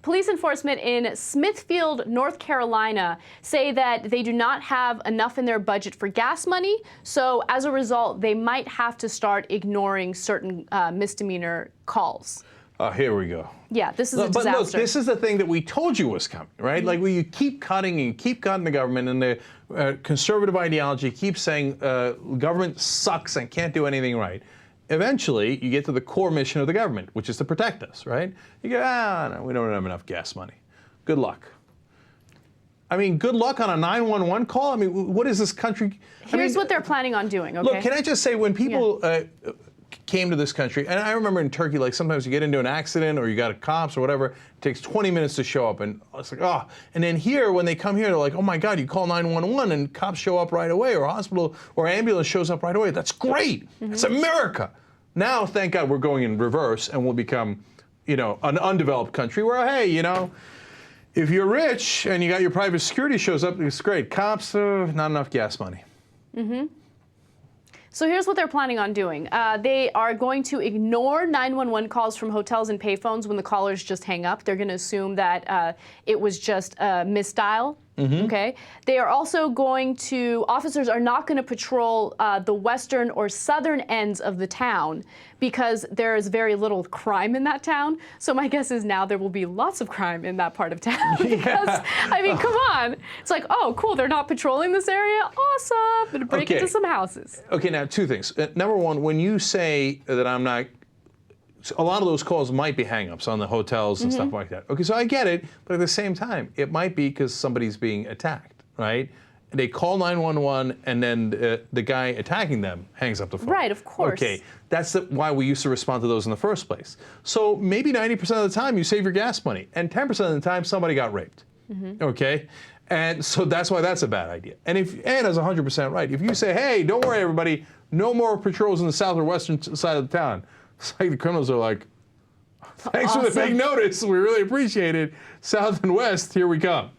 Police enforcement in Smithfield, North Carolina, say that they do not have enough in their budget for gas money. So as a result, they might have to start ignoring certain misdemeanor calls. Here we go. Yeah, this is a disaster. But look, this is the thing that we told you was coming, right? Mm-hmm. Like, where you keep cutting and keep cutting the government, and the conservative ideology keeps saying government sucks and can't do anything right. Eventually, you get to the core mission of the government, which is to protect us, right? You go, no, we don't have enough gas money. Good luck. I mean, good luck on a 911 call? I mean, what is this country? Here's what they're planning on doing, okay? Look, can I just say, when people came to this country, and I remember in Turkey, like, sometimes you get into an accident or you got a cops or whatever, it takes 20 minutes to show up, and it's like, oh. And then here, when they come here, they're like, oh my God, you call 911 and cops show up right away, or hospital or ambulance shows up right away. That's great. Mm-hmm. It's America. Now, thank God, we're going in reverse, and we'll become, you know, an undeveloped country where, hey, you know, if you're rich and you got your private security shows up, it's great. Cops, not enough gas money. Mm-hmm. So here's what they're planning on doing. They are going to ignore 911 calls from hotels and payphones when the callers just hang up. They're going to assume that it was just a misdial. Mm-hmm. Okay. They are also going to, officers are not going to patrol the western or southern ends of the town because there is very little crime in that town. So my guess is now there will be lots of crime in that part of town. Because, I mean, come on. It's like, oh, cool, they're not patrolling this area? Awesome. I'm going to break into some houses. Okay, now two things. Number one, when you say that I'm not, a lot of those calls might be hang-ups on the hotels and stuff like that. Okay, so I get it, but at the same time, it might be because somebody's being attacked, right? They call 911, and then the guy attacking them hangs up the phone. Right, of course. Okay, that's why we used to respond to those in the first place. So maybe 90% of the time you save your gas money, and 10% of the time somebody got raped, okay? And so that's why that's a bad idea. And Anna's 100% right. If you say, hey, don't worry, everybody, no more patrols in the south or western side of the town, it's like the criminals are like, thanks for the big notice. We really appreciate it. South and west, here we come.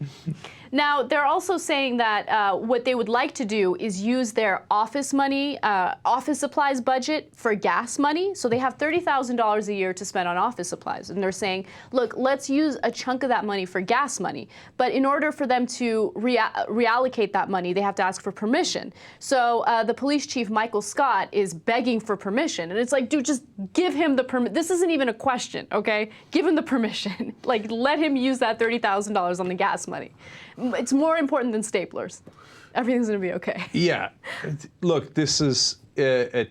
Now, they're also saying that what they would like to do is use their office money, office supplies budget for gas money. So they have $30,000 a year to spend on office supplies. And they're saying, look, let's use a chunk of that money for gas money. But in order for them to reallocate that money, they have to ask for permission. So the police chief, Michael Scott, is begging for permission. And it's like, dude, just give him the permission. This isn't even a question, okay? Give him the permission. Like, let him use that $30,000 on the gas money. It's more important than staplers. Everything's going to be okay. Yeah. Look, this is a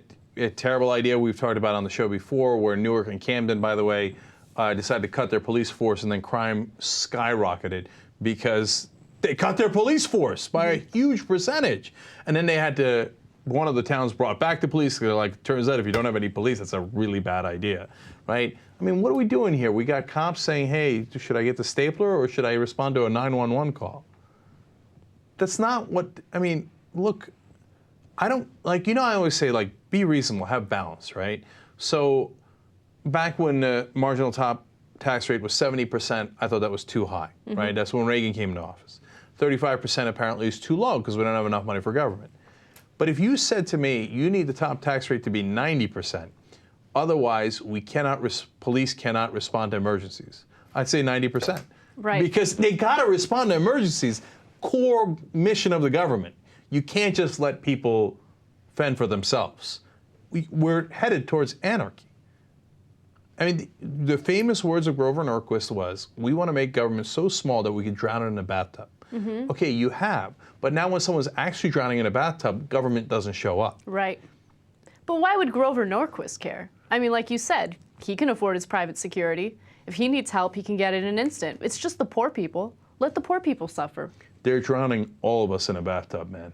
terrible idea we've talked about on the show before, where Newark and Camden, by the way, decided to cut their police force, and then crime skyrocketed because they cut their police force by a huge percentage. And then they had to, one of the towns brought back the police. They're like, turns out if you don't have any police, that's a really bad idea, right? I mean, what are we doing here? We got cops saying, hey, should I get the stapler or should I respond to a 911 call? That's not what, I mean, look, I don't, like, you know, I always say, like, be reasonable, have balance, right? So back when the marginal top tax rate was 70%, I thought that was too high, right? That's when Reagan came into office. 35% apparently is too low because we don't have enough money for government. But if you said to me, you need the top tax rate to be 90%, otherwise we cannot, police cannot respond to emergencies, I'd say 90%. Right. Because they got to respond to emergencies, core mission of the government. You can't just let people fend for themselves. We're headed towards anarchy. I mean, the famous words of Grover Norquist was, we want to make government so small that we can drown it in a bathtub. Okay, you have, but now when someone's actually drowning in a bathtub, government doesn't show up. Right. But why would Grover Norquist care? I mean, like you said, he can afford his private security. If he needs help, he can get it in an instant. It's just the poor people. Let the poor people suffer. They're drowning all of us in a bathtub, man.